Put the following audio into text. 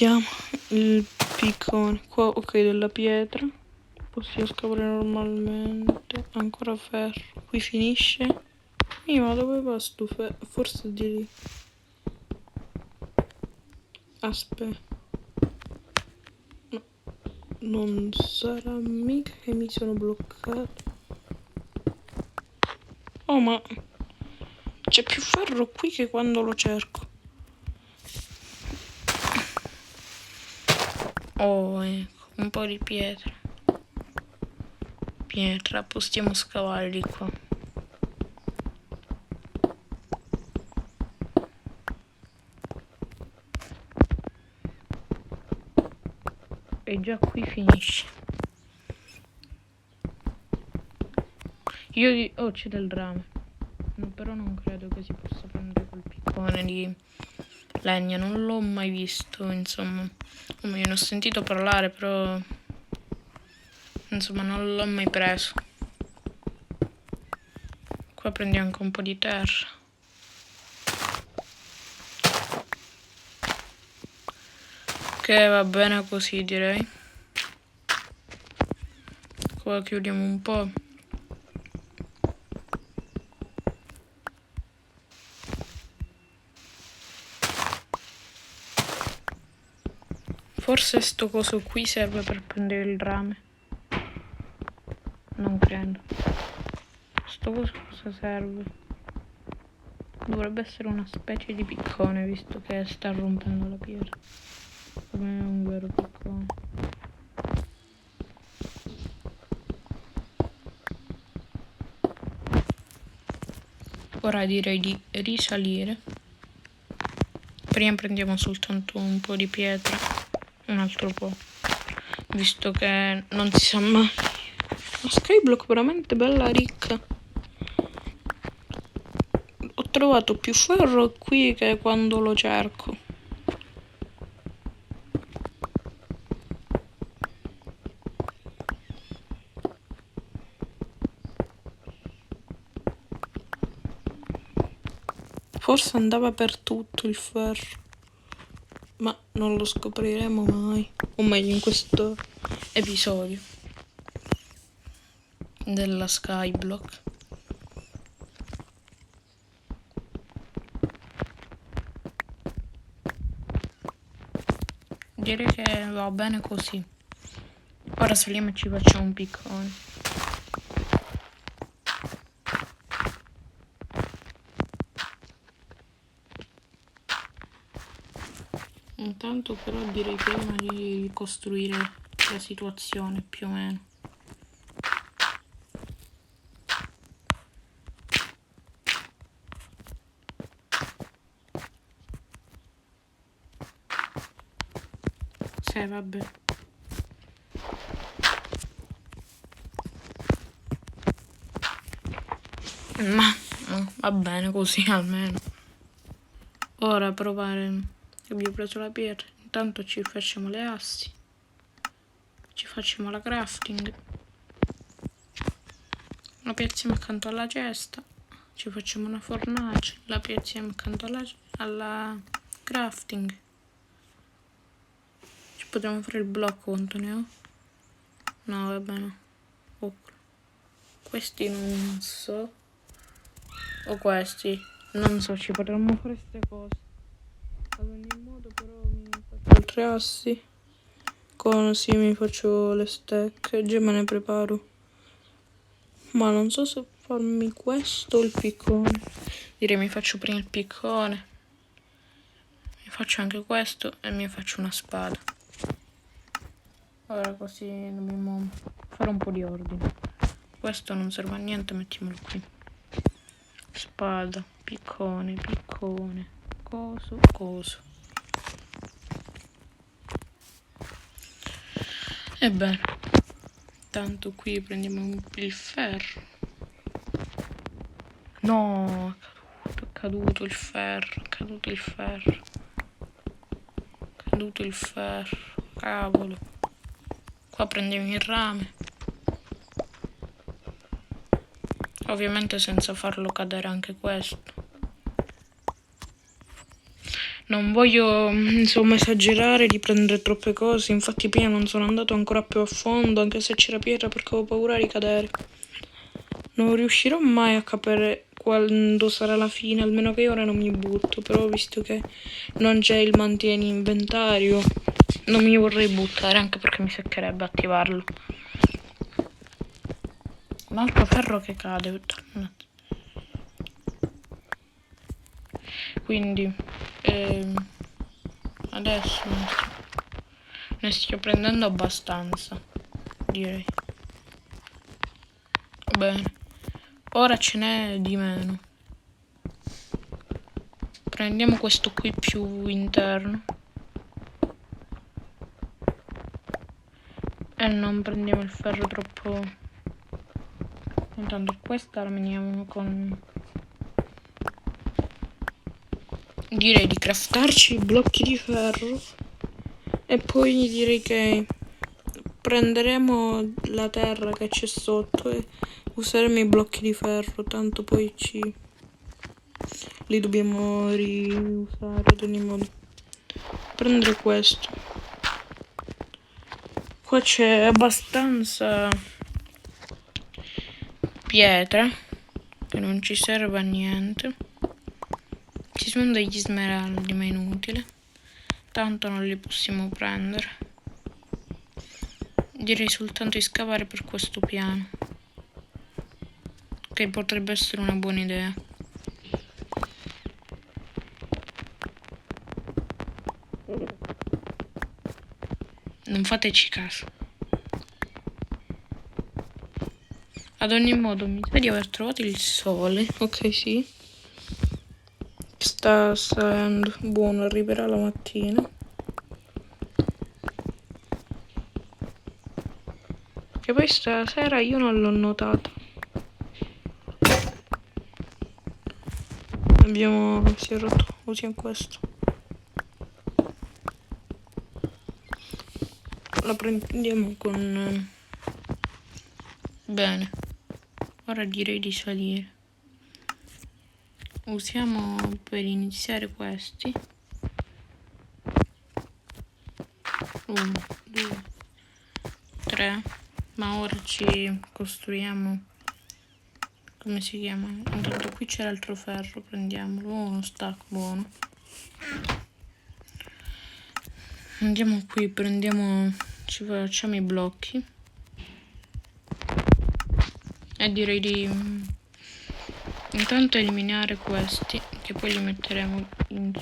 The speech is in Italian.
Mettiamo il piccone qua, ok, della pietra. Possiamo scavare normalmente. Ancora ferro. Qui finisce. Ma dove va sto ferro? Forse di lì. Aspetta. No, non sarà mica che mi sono bloccato. Oh, ma c'è più ferro qui che quando lo cerco. Oh, ecco, un po' di pietra. Pietra, possiamo scavare di qua. E già qui finisce. Oh, c'è del rame. No, però non credo che si possa prendere col piccone di legna. Non l'ho mai visto, insomma. O meglio, ne ho sentito parlare, però insomma non l'ho mai preso. Qua prendiamo anche un po' di terra. Che va bene così, direi. Qua chiudiamo un po'. Forse sto coso qui serve per prendere il rame. Non credo. Sto coso cosa serve? Dovrebbe essere una specie di piccone, visto che sta rompendo la pietra. Come è un vero piccone. Ora direi di risalire. Prima prendiamo soltanto un po' di pietra. Un altro po'. Visto che non si sa mai. Una skyblock veramente bella ricca. Ho trovato più ferro qui che quando lo cerco. Forse andava per tutto il ferro. Ma non lo scopriremo mai. O meglio in questo episodio della skyblock. Direi che va bene così. Ora saliamo e ci facciamo un piccone. Intanto però direi prima di ricostruire la situazione più o meno. Sì, vabbè. Ma va bene così almeno. Ora provare. Abbiamo preso la pietra. Intanto ci facciamo le assi. Ci facciamo la crafting. La piazziamo accanto alla cesta. Ci facciamo una fornace. La piazziamo accanto alla crafting. Ci potremmo fare il blocco, quanto ne ho? No, va bene. Oh. Questi non so. O questi. Non so, ci potremmo fare queste cose. Ad ogni modo però mi faccio altre assi. Così mi faccio le stack. Già me ne preparo. Ma non so se farmi questo o il piccone. Direi mi faccio prima il piccone. Mi faccio anche questo e mi faccio una spada. Ora così dobbiamo fare un po' di ordine. Questo non serve a niente, mettiamolo qui. Spada, piccone, coso. Ebbene, tanto qui prendiamo il ferro. No, è caduto il ferro, cavolo. Qua prendiamo il rame. Ovviamente senza farlo cadere anche questo. Non voglio insomma esagerare di prendere troppe cose, infatti prima non sono andato ancora più a fondo, anche se c'era pietra perché avevo paura di cadere. Non riuscirò mai a capire quando sarà la fine, almeno che io ora non mi butto, però visto che non c'è il mantieni inventario, non mi vorrei buttare, anche perché mi seccherebbe attivarlo. Un altro ferro che cade, quindi adesso ne sto prendendo abbastanza, direi. Bene, ora ce n'è di meno. Prendiamo questo qui più interno e non prendiamo il ferro troppo. Intanto questa la meniamo con... Direi di craftarci i blocchi di ferro e poi direi che prenderemo la terra che c'è sotto e useremo i blocchi di ferro, tanto poi li dobbiamo riusare ad ogni modo. Prendere questo. Qua c'è abbastanza pietra che non ci serve a niente. Ci sono degli smeraldi, ma inutile. Tanto non li possiamo prendere. Direi soltanto di scavare per questo piano, che potrebbe essere una buona idea. Non fateci caso. Ad ogni modo mi sa di aver trovato il sole. Ok, sì. Sta salendo. Buono, arriverà la mattina. Che poi stasera io non l'ho notato. Si è rotto. Usiamo questo. La prendiamo con... Bene. Ora direi di salire. Usiamo per iniziare questi. 1, 2, 3. Ma ora ci costruiamo... Come si chiama? Intanto qui c'è l'altro ferro, prendiamolo. Uno stack buono. Andiamo qui, prendiamo... Ci facciamo i blocchi. E direi di... Intanto eliminare questi, che poi li metteremo in